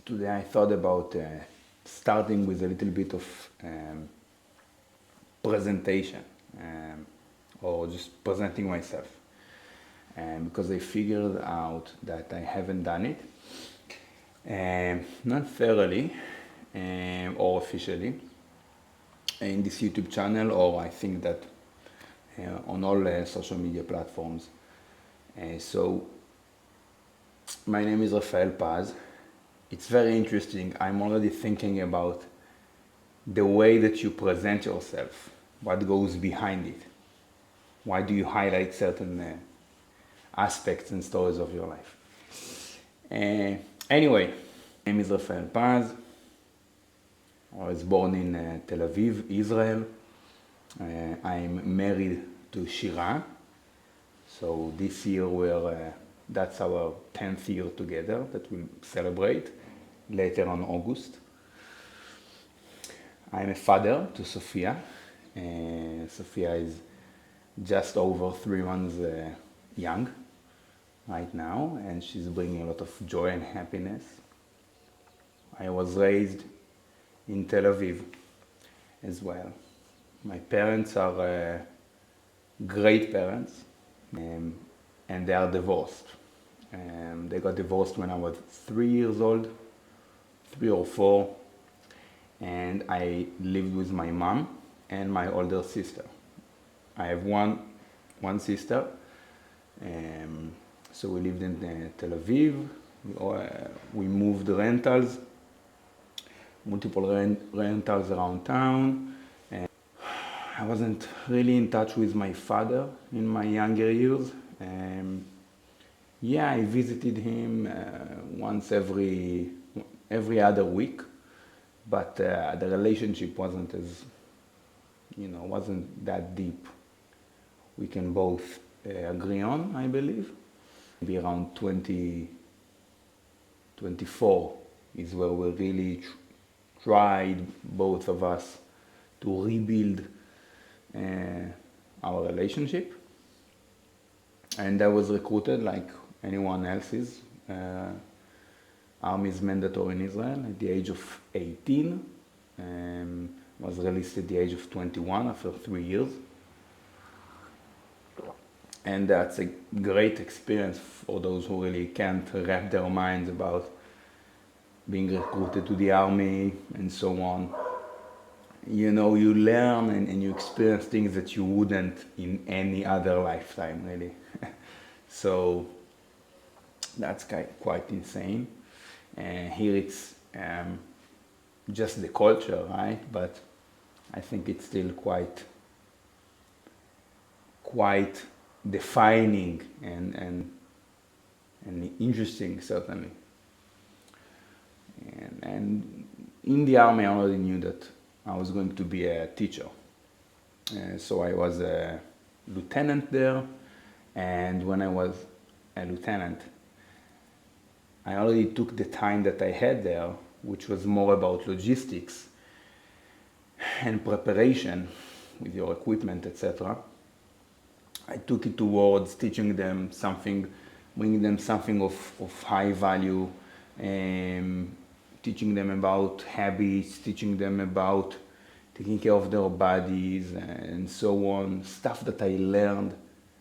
Today I thought about starting with a little bit of presentation or just presenting myself, because I figured out that I haven't done it, not thoroughly or officially in this YouTube channel, or I think that on all social media platforms. So my name is Refael Paz. It's very interesting. I'm already thinking about the way that you present yourself, what goes behind it. Why do you highlight certain aspects and stories of your life? Anyway, my name is Refael Paz. I was born in Tel Aviv, Israel. I'm married to Shira. So this year that's our 10th year together that we'll celebrate later on August. I'm a father to Sophia. Sophia is just over 3 months young right now, and she's bringing a lot of joy and happiness. I was raised in Tel Aviv as well. My parents are great parents, and they are divorced. They got divorced when I was 3 years old, 3 or 4, and I lived with my mom and my older sister. I have one sister, so we lived in Tel Aviv. We moved rentals, multiple rentals around town. I wasn't really in touch with my father in my younger years. I visited him once every other week, but the relationship wasn't that deep. We can both agree on, I believe. Maybe around 24 is where we really tried, both of us, to rebuild our relationship. And I was recruited like anyone else is. Army is mandatory in Israel at the age of 18. Was released at the age of 21 after 3 years. And that's a great experience for those who really can't wrap their minds about being recruited to the army and so on. You learn and you experience things that you wouldn't in any other lifetime, really. So that's quite insane. Here it's just the culture, right? But I think it's still quite defining and interesting, certainly. And in the army, I already knew that I was going to be a teacher. So I was a lieutenant there, and when I was a lieutenant, I already took the time that I had there, which was more about logistics and preparation with your equipment, etc. I took it towards teaching them something, bringing them something of high value, teaching them about habits, teaching them about taking care of their bodies and so on. Stuff that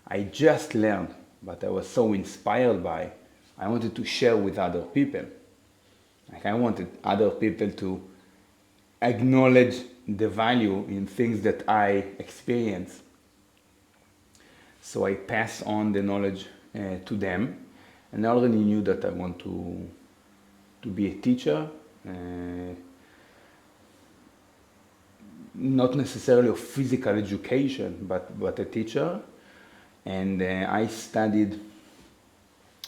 I just learned, but I was so inspired by. I wanted to share with other people. Like, I wanted other people to acknowledge the value in things that I experience. So I passed on the knowledge to them, and I already knew that I want to be a teacher, not necessarily of physical education, but a teacher. And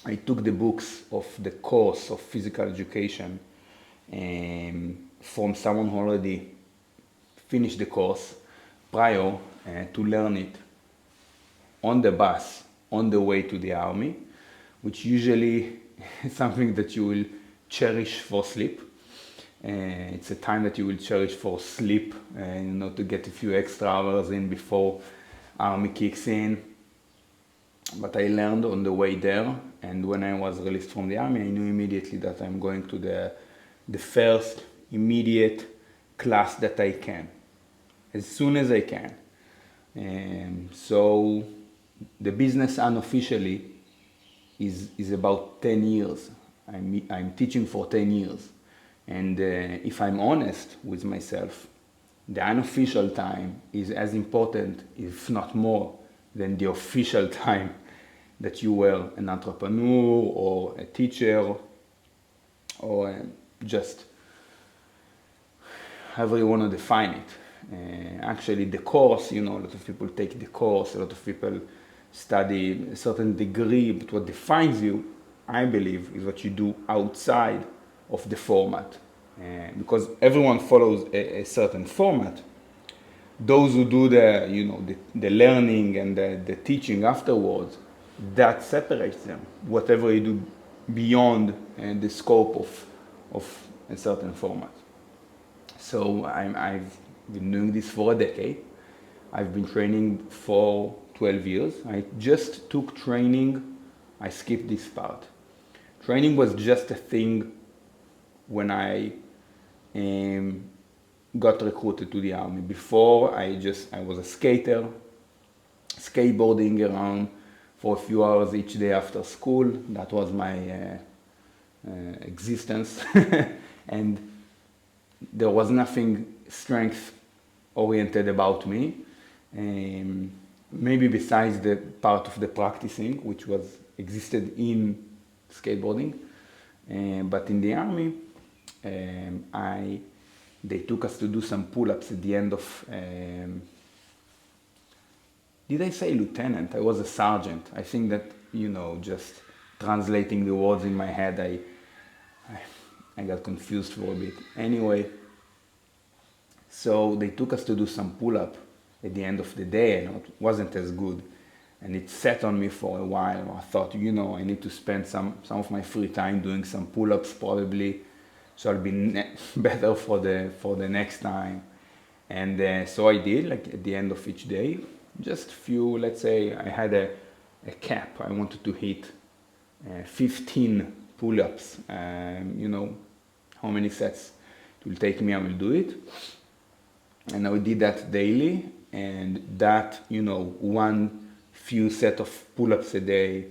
I took the books of the course of physical education from someone who already finished the course prior to learn it on the bus on the way to the army, which usually is something that you will cherish for sleep. It's a time that you will cherish for sleep, to get a few extra hours in before army kicks in. But I learned on the way there, and when I was released from the army, I knew immediately that I'm going to the the first immediate class that I can, as soon as I can. So the business unofficially is about 10 years. I'm teaching for 10 years. And if I'm honest with myself, the unofficial time is as important, if not more, than the official time that you were an entrepreneur or a teacher or just however you want to define it. Actually, the course, a lot of people take the course, a lot of people study a certain degree, but what defines you, I believe, is what you do outside of the format. Because everyone follows a certain format. Those who do the learning and the teaching afterwards, that separates them. Whatever you do beyond the scope of a certain format. So I've been doing this for a decade. I've been training for 12 years. I just took training. I skipped this part. Training was just a thing when I got recruited to the army. Before, I was a skater, skateboarding around for a few hours each day after school. That was my existence. And there was nothing strength oriented about me. Maybe besides the part of the practicing, which existed in skateboarding. But in the army, they took us to do some pull-ups at the end of, did I say lieutenant? I was a sergeant. I think that, just translating the words in my head, I got confused for a bit. Anyway, so they took us to do some pull-up at the end of the day, and it wasn't as good. And it sat on me for a while. I thought, I need to spend some of my free time doing some pull-ups probably, so I'll be better for the next time. And so I did, like at the end of each day, just few, let's say I had a cap. I wanted to hit 15 pull-ups. How many sets it will take me, I will do it. And I did that daily, and that, one few set of pull-ups a day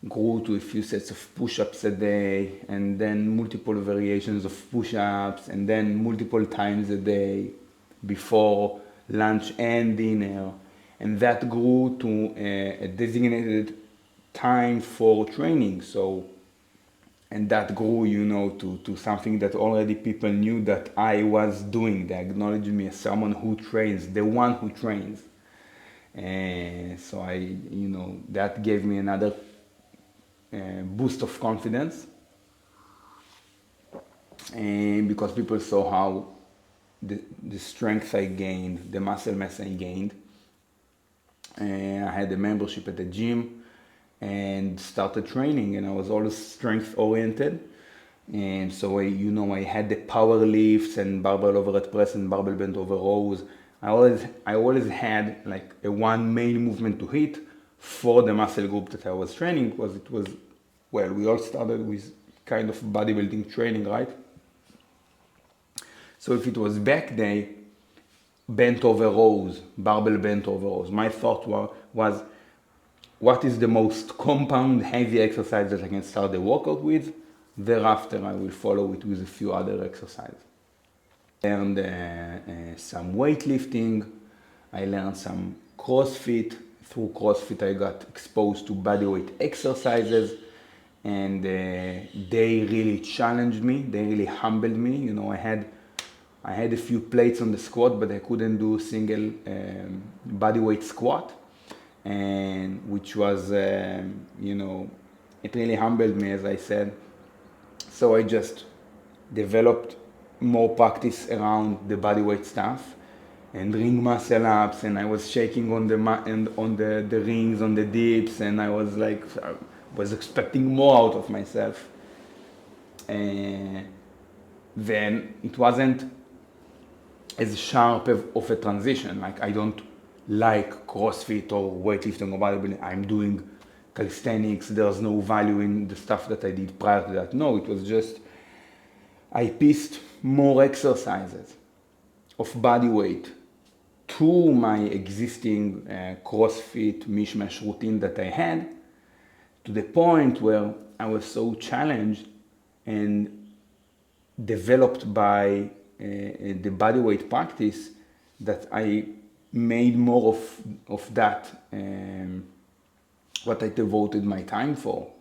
grew to a few sets of push-ups a day, and then multiple variations of push-ups, and then multiple times a day before lunch and dinner. And that grew to a designated time for training. And that grew, to something that already people knew that I was doing. They acknowledged me as someone who trains, the one who trains. And so that gave me another boost of confidence. And because people saw how the strength I gained, the muscle mass I gained. And I had a membership at the gym and started training, and I was always strength oriented. And so I had the power lifts and barbell overhead press and barbell bent over rows. I always had like a one main movement to hit for the muscle group that I was training, because we all started with kind of bodybuilding training, right? So if it was back day, bent over rows, barbell bent over rows, my thought was what is the most compound heavy exercise that I can start the workout with? Thereafter, I will follow it with a few other exercises. I learned some weightlifting. I learned some CrossFit. Through CrossFit, I got exposed to bodyweight exercises, and they really challenged me. They really humbled me. I had a few plates on the squat, but I couldn't do a single bodyweight squat. And which was, it really humbled me, as I said. So I just developed more practice around the bodyweight stuff and ring muscle ups, and I was shaking on the rings, on the dips, and I was expecting more out of myself. And then it wasn't as sharp of a transition. Like, I don't like CrossFit or weightlifting or bodybuilding. I'm doing calisthenics. There's no value in the stuff that I did prior to that. No, it was just I pieced more exercises of body weight to my existing CrossFit mishmash routine that I had, to the point where I was so challenged and developed by the bodyweight practice that I made more of that what I devoted my time for.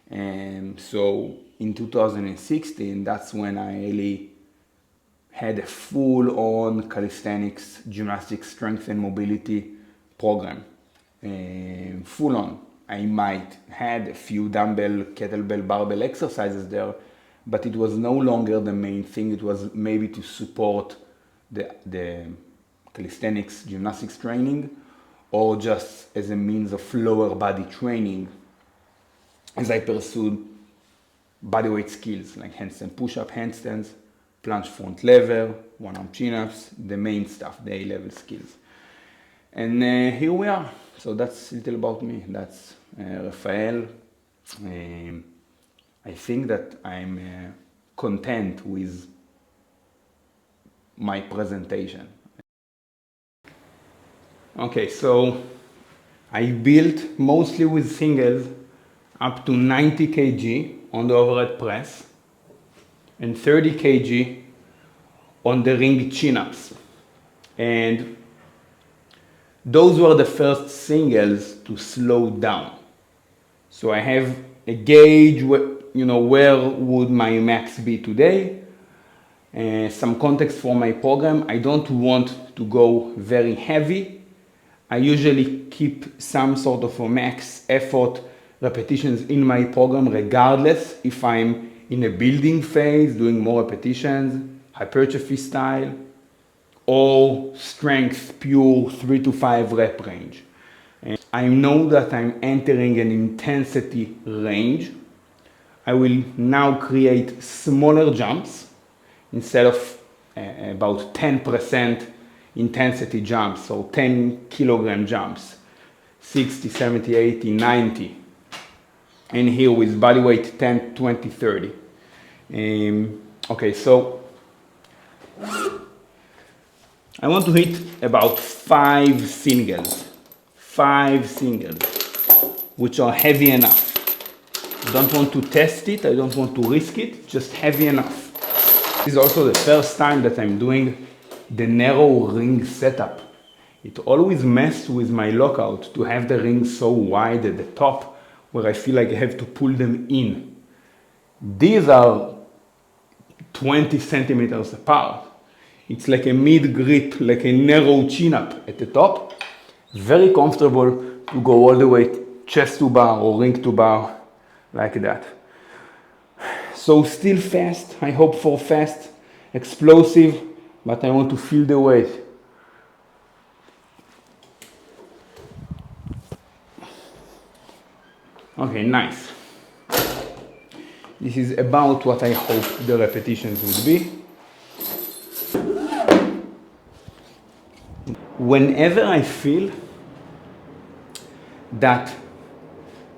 And so in 2016, that's when I really had a full-on calisthenics, gymnastics, strength and mobility program. Full on. I might had a few dumbbell, kettlebell, barbell exercises there, but it was no longer the main thing. It was maybe to support the calisthenics, gymnastics training, or just as a means of lower body training as I pursued bodyweight skills like handstand push-up, handstands, planche front lever, one-arm chin-ups, the main stuff, the A-level skills. And here we are. So that's a little about me. That's Refael. I think that I'm content with my presentation. Okay, so I built mostly with singles up to 90 kg on the overhead press and 30 kg on the ring chin-ups. And those were the first singles to slow down. So I have a gauge, where would my max be today? Some context for my program. I don't want to go very heavy. I usually keep some sort of a max effort repetitions in my program, regardless if I'm in a building phase, doing more repetitions, hypertrophy style, or strength, pure 3 to 5 rep range. And I know that I'm entering an intensity range. I will now create smaller jumps instead of about 10% intensity jumps, so 10 kilogram jumps, 60, 70, 80, 90. And here with body weight 10, 20, 30. Okay, so I want to hit about 5 singles, which are heavy enough. I don't want to test it, I don't want to risk it, just heavy enough. This is also the first time that I'm doing the narrow ring setup. It always messed with my lockout to have the ring so wide at the top where I feel like I have to pull them in. These are 20 centimeters apart. It's like a mid grip, like a narrow chin up at the top. Very comfortable to go all the way chest to bar or ring to bar like that. So still fast, I hope for fast, explosive, but I want to feel the weight. Okay, nice. This is about what I hope the repetitions would be. Whenever I feel that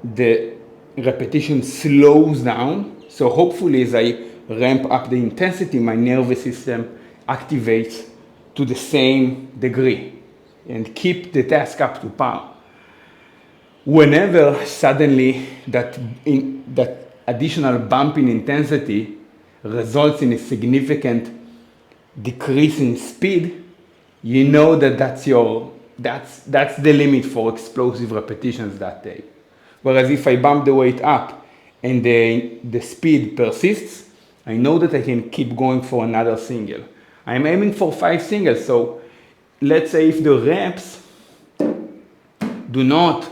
the repetition slows down, so hopefully as I ramp up the intensity, my nervous system activates to the same degree and keep the task up to par. Whenever suddenly that additional bump in intensity results in a significant decrease in speed, you know that that's the limit for explosive repetitions that day. Whereas if I bump the weight up and the speed persists, I know that I can keep going for another single. I'm aiming for 5 singles, so let's say if the reps do not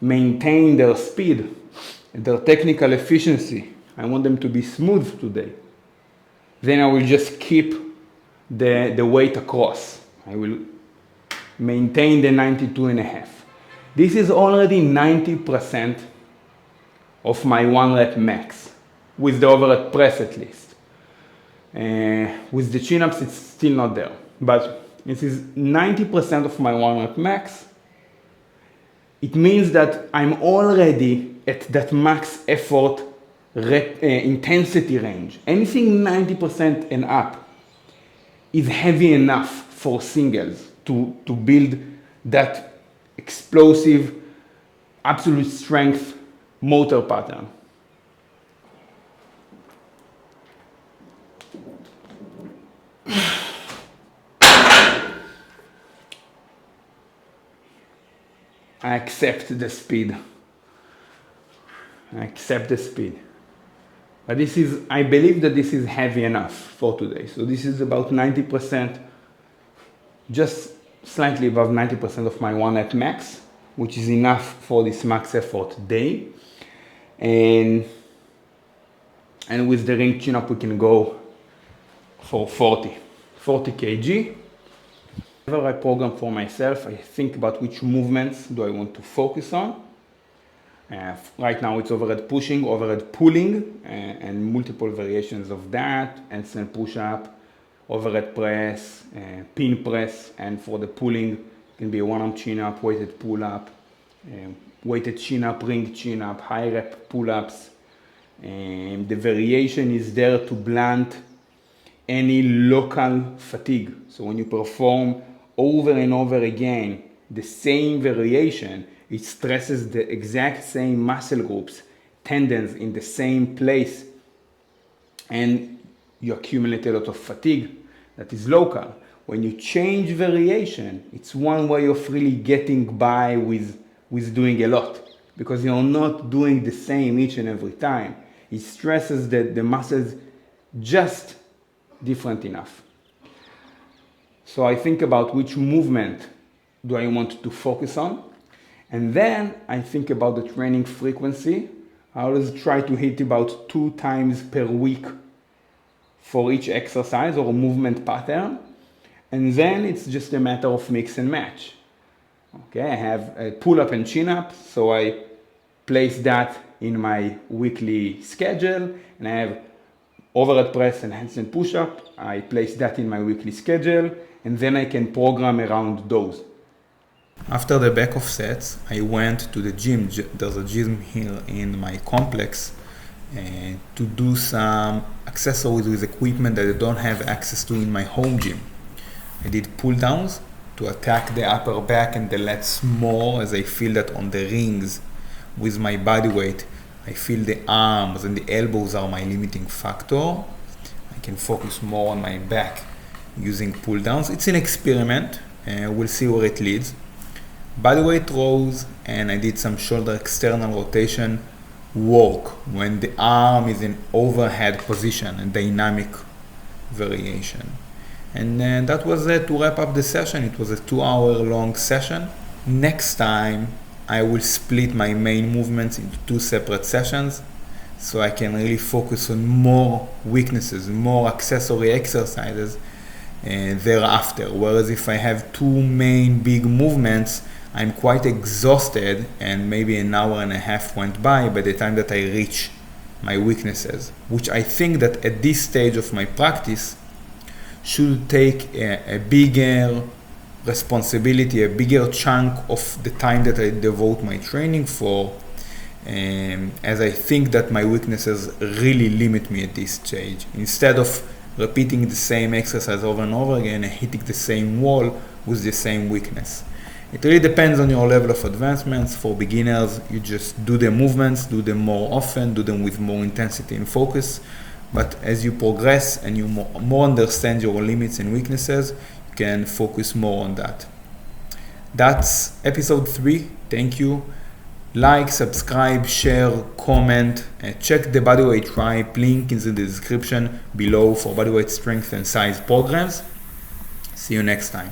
maintain their speed, their technical efficiency, I want them to be smooth today, then I will just keep the weight across. I will maintain the 92.5. This is already 90% of my 1 rep max, with the overhead press at least. With the chin-ups, it's still not there, but this is 90% of my 1 rep max. It means that I'm already at that max effort intensity range. Anything 90% and up is heavy enough for singles to build that explosive, absolute strength motor pattern. I accept the speed. But I believe that this is heavy enough for today. So this is about 90%, just slightly above 90% of my 1 rep max, which is enough for this max effort day. And with the ring chin up, we can go for 40 kg. Whenever I program for myself, I think about which movements do I want to focus on. Right now it's overhead pushing, overhead pulling, and multiple variations of that, handstand push-up, overhead press, pin press, and for the pulling, it can be a one-arm chin-up, weighted pull-up, weighted chin-up, ring chin-up, high-rep pull-ups. The variation is there to blunt any local fatigue. So when you perform over and over again the same variation, it stresses the exact same muscle groups, tendons in the same place, and you accumulate a lot of fatigue that is local. When you change variation, it's one way of really getting by with doing a lot, because you're not doing the same each and every time. It stresses the muscles just different enough. So I think about which movement do I want to focus on. And then I think about the training frequency. I always try to hit about 2 times per week for each exercise or movement pattern. And then it's just a matter of mix and match. Okay, I have a pull-up and chin-up, so I place that in my weekly schedule. And I have overhead press and handstand push-up. I place that in my weekly schedule. And then I can program around those. After the back of sets, I went to the gym. There's a gym here in my complex to do some accessories with equipment that I don't have access to in my home gym. I did pull downs to attack the upper back and the lats more, as I feel that on the rings with my body weight, I feel the arms and the elbows are my limiting factor. I can focus more on my back using pull downs. It's an experiment. We'll see where it leads. Bodyweight rows, and I did some shoulder external rotation work when the arm is in overhead position, a dynamic variation. And that was it to wrap up the session. It was a 2-hour long session. Next time I will split my main movements into 2 separate sessions, so I can really focus on more weaknesses, more accessory exercises thereafter. Whereas if I have 2 main big movements, I'm quite exhausted, and maybe an hour and a half went by the time that I reach my weaknesses, which I think that at this stage of my practice should take a bigger responsibility, a bigger chunk of the time that I devote my training for, as I think that my weaknesses really limit me at this stage. Instead of repeating the same exercise over and over again and hitting the same wall with the same weakness. It really depends on your level of advancements. For beginners, you just do the movements, do them more often, do them with more intensity and focus. But as you progress and you more understand your limits and weaknesses, you can focus more on that. That's episode 3. Thank you. Like, subscribe, share, comment, check the Bodyweight Tribe link in the description below for bodyweight strength and size programs. See you next time.